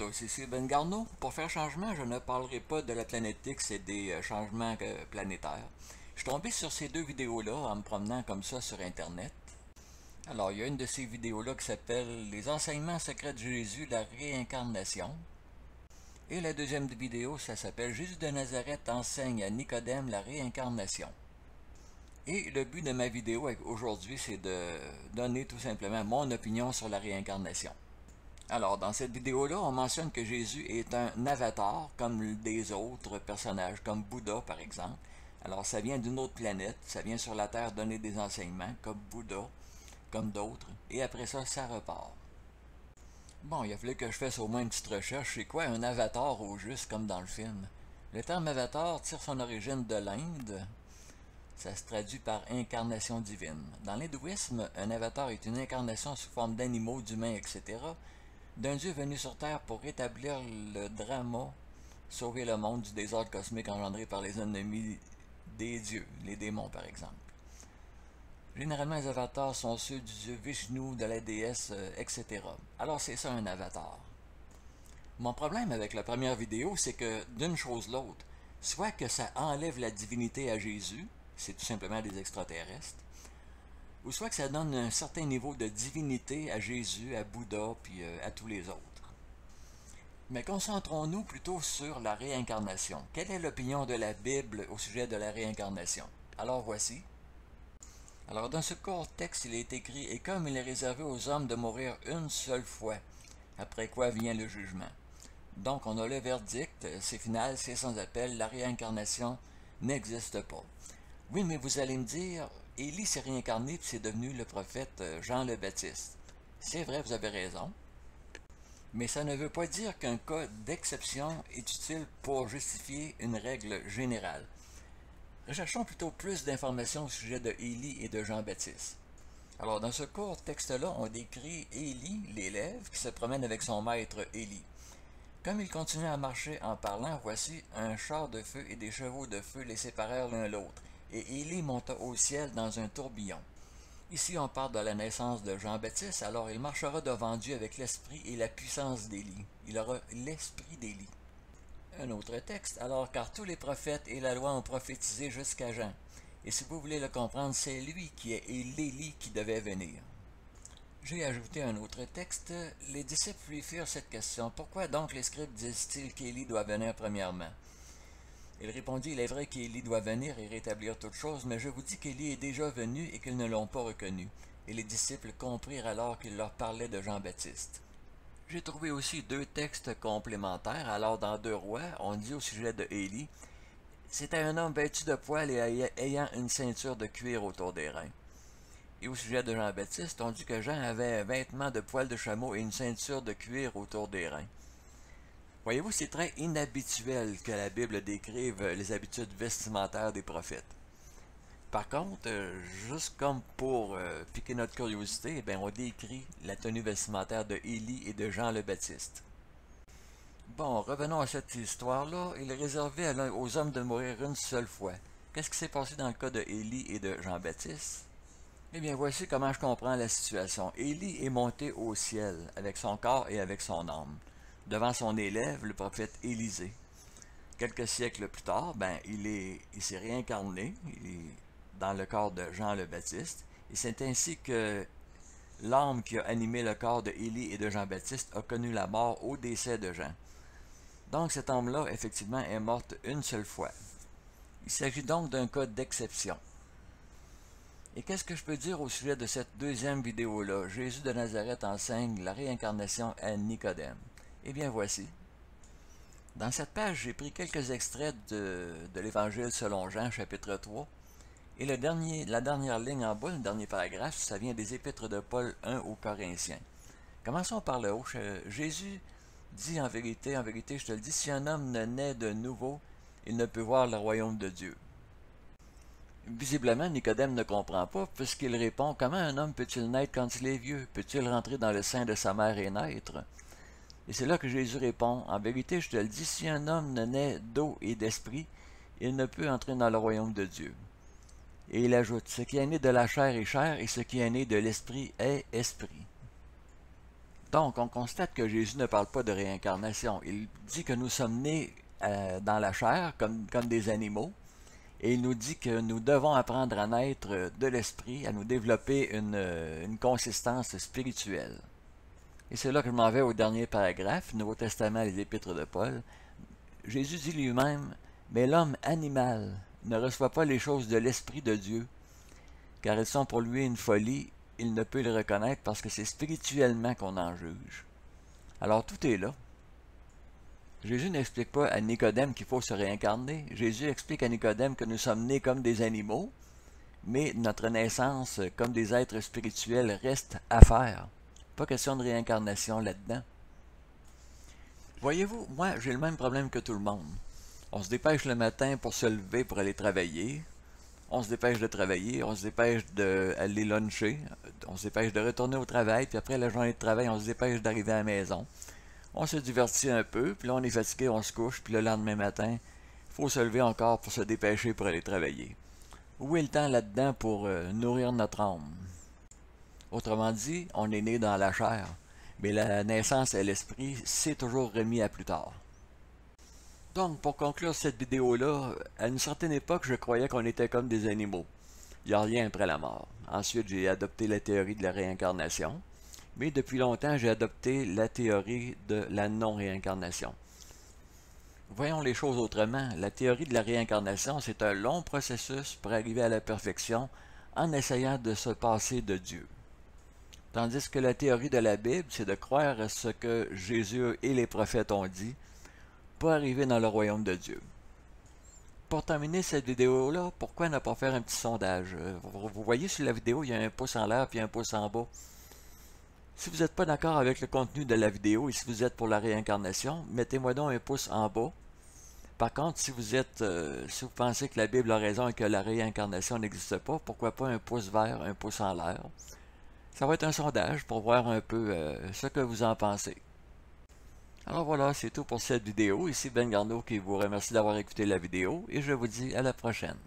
tous, ici Ben Garneau. Pour faire changement, je ne parlerai pas de la planète X et des changements planétaires. Je suis tombé sur ces deux vidéos-là en me promenant comme ça sur Internet. Alors, il y a une de ces vidéos-là qui s'appelle « Les enseignements secrets de Jésus, la réincarnation ». Et la deuxième vidéo, ça s'appelle « Jésus de Nazareth enseigne à Nicodème la réincarnation ». Et le but de ma vidéo aujourd'hui, c'est de donner tout simplement mon opinion sur la réincarnation. Alors, dans cette vidéo-là, on mentionne que Jésus est un avatar, comme des autres personnages, comme Bouddha, par exemple. Alors, ça vient d'une autre planète, ça vient sur la Terre donner des enseignements, comme Bouddha, comme d'autres, et après ça, ça repart. Bon, il a fallu que je fasse au moins une petite recherche. C'est quoi un avatar au juste, comme dans le film? Le terme avatar tire son origine de l'Inde. Ça se traduit par incarnation divine. Dans l'hindouisme, un avatar est une incarnation sous forme d'animaux, d'humains, etc., d'un dieu venu sur Terre pour rétablir le drama, sauver le monde du désordre cosmique engendré par les ennemis des dieux, les démons par exemple. Généralement, les avatars sont ceux du dieu Vishnu, de la déesse, etc. Alors c'est ça un avatar. Mon problème avec la première vidéo, c'est que d'une chose l'autre, soit que ça enlève la divinité à Jésus, c'est tout simplement des extraterrestres, ou soit que ça donne un certain niveau de divinité à Jésus, à Bouddha, puis à tous les autres. Mais concentrons-nous plutôt sur la réincarnation. Quelle est l'opinion de la Bible au sujet de la réincarnation? Alors voici. Alors dans ce court texte, il est écrit « Et comme il est réservé aux hommes de mourir une seule fois, après quoi vient le jugement. » Donc on a le verdict, c'est final, c'est sans appel, la réincarnation n'existe pas. Oui, mais vous allez me dire, Élie s'est réincarné puis c'est devenu le prophète Jean le Baptiste. C'est vrai, vous avez raison. Mais ça ne veut pas dire qu'un cas d'exception est utile pour justifier une règle générale. Recherchons plutôt plus d'informations au sujet de Élie et de Jean-Baptiste. Alors, dans ce court texte-là, on décrit Élie, l'élève, qui se promène avec son maître Élie. Comme ils continuaient à marcher en parlant, voici un char de feu et des chevaux de feu les séparèrent l'un l'autre, et Élie monta au ciel dans un tourbillon. Ici, on parle de la naissance de Jean-Baptiste, alors il marchera devant Dieu avec l'esprit et la puissance d'Élie. Il aura l'esprit d'Élie. Un autre texte, alors car tous les prophètes et la loi ont prophétisé jusqu'à Jean. Et si vous voulez le comprendre, c'est lui qui est l'Élie qui devait venir. J'ai ajouté un autre texte. Les disciples lui firent cette question. Pourquoi donc les scribes disent-ils qu'Élie doit venir premièrement? Il répondit, il est vrai qu'Élie doit venir et rétablir toutes choses, mais je vous dis qu'Élie est déjà venu et qu'ils ne l'ont pas reconnu. Et les disciples comprirent alors qu'il leur parlait de Jean-Baptiste. J'ai trouvé aussi deux textes complémentaires. Alors dans 2 Rois, on dit au sujet de Élie, c'était un homme vêtu de poils et ayant une ceinture de cuir autour des reins. Et au sujet de Jean-Baptiste, on dit que Jean avait un vêtement de poils de chameau et une ceinture de cuir autour des reins. Voyez-vous, c'est très inhabituel que la Bible décrive les habitudes vestimentaires des prophètes. Par contre, juste comme pour piquer notre curiosité, on décrit la tenue vestimentaire de Élie et de Jean le Baptiste. Bon, revenons à cette histoire-là. Il est réservé aux hommes de mourir une seule fois. Qu'est-ce qui s'est passé dans le cas de Élie et de Jean-Baptiste? Eh bien, voici comment je comprends la situation. Élie est monté au ciel avec son corps et avec son âme, devant son élève, le prophète Élisée. Quelques siècles plus tard, il s'est réincarné, il est dans le corps de Jean le Baptiste, et c'est ainsi que l'âme qui a animé le corps de Élie et de Jean-Baptiste a connu la mort au décès de Jean. Donc cette âme-là, effectivement, est morte une seule fois. Il s'agit donc d'un cas d'exception. Et qu'est-ce que je peux dire au sujet de cette deuxième vidéo-là? Jésus de Nazareth enseigne la réincarnation à Nicodème. Eh bien voici. Dans cette page, j'ai pris quelques extraits de l'Évangile selon Jean, chapitre 3. Et la dernière ligne en bas, le dernier paragraphe, ça vient des épîtres de Paul 1 aux Corinthiens. Commençons par le haut. Jésus dit en vérité, je te le dis, si un homme ne naît de nouveau, il ne peut voir le royaume de Dieu. Visiblement, Nicodème ne comprend pas, puisqu'il répond, comment un homme peut-il naître quand il est vieux? Peut-il rentrer dans le sein de sa mère et naître? Et c'est là que Jésus répond, en vérité, je te le dis, si un homme ne naît d'eau et d'esprit, il ne peut entrer dans le royaume de Dieu. Et il ajoute, ce qui est né de la chair est chair, et ce qui est né de l'esprit est esprit. Donc, on constate que Jésus ne parle pas de réincarnation. Il dit que nous sommes nés dans la chair comme des animaux, et il nous dit que nous devons apprendre à naître de l'esprit, à nous développer une consistance spirituelle. Et c'est là que je m'en vais au dernier paragraphe, Nouveau Testament, les Épîtres de Paul. Jésus dit lui-même, « Mais l'homme animal ne reçoit pas les choses de l'Esprit de Dieu, car elles sont pour lui une folie, il ne peut les reconnaître parce que c'est spirituellement qu'on en juge. » Alors tout est là. Jésus n'explique pas à Nicodème qu'il faut se réincarner. Jésus explique à Nicodème que nous sommes nés comme des animaux, mais notre naissance comme des êtres spirituels reste à faire. Pas question de réincarnation là-dedans. Voyez-vous, moi j'ai le même problème que tout le monde. On se dépêche le matin pour se lever pour aller travailler. On se dépêche de travailler, on se dépêche d'aller luncher, on se dépêche de retourner au travail, puis après la journée de travail, on se dépêche d'arriver à la maison. On se divertit un peu, puis là on est fatigué, on se couche, puis le lendemain matin, il faut se lever encore pour se dépêcher pour aller travailler. Où est le temps là-dedans pour nourrir notre âme? Autrement dit, on est né dans la chair, mais la naissance et l'esprit, c'est toujours remis à plus tard. Donc, pour conclure cette vidéo-là, à une certaine époque, je croyais qu'on était comme des animaux. Il n'y a rien après la mort. Ensuite, j'ai adopté la théorie de la réincarnation. Mais depuis longtemps, j'ai adopté la théorie de la non-réincarnation. Voyons les choses autrement. La théorie de la réincarnation, c'est un long processus pour arriver à la perfection en essayant de se passer de Dieu. Tandis que la théorie de la Bible, c'est de croire à ce que Jésus et les prophètes ont dit pour arriver dans le royaume de Dieu. Pour terminer cette vidéo-là, pourquoi ne pas faire un petit sondage? Vous voyez sur la vidéo, il y a un pouce en l'air et un pouce en bas. Si vous n'êtes pas d'accord avec le contenu de la vidéo et si vous êtes pour la réincarnation, mettez-moi donc un pouce en bas. Par contre, si vous pensez que la Bible a raison et que la réincarnation n'existe pas, pourquoi pas un pouce vert, un pouce en l'air? Ça va être un sondage pour voir un peu ce que vous en pensez. Alors voilà, c'est tout pour cette vidéo. Ici Ben Garneau qui vous remercie d'avoir écouté la vidéo et je vous dis à la prochaine.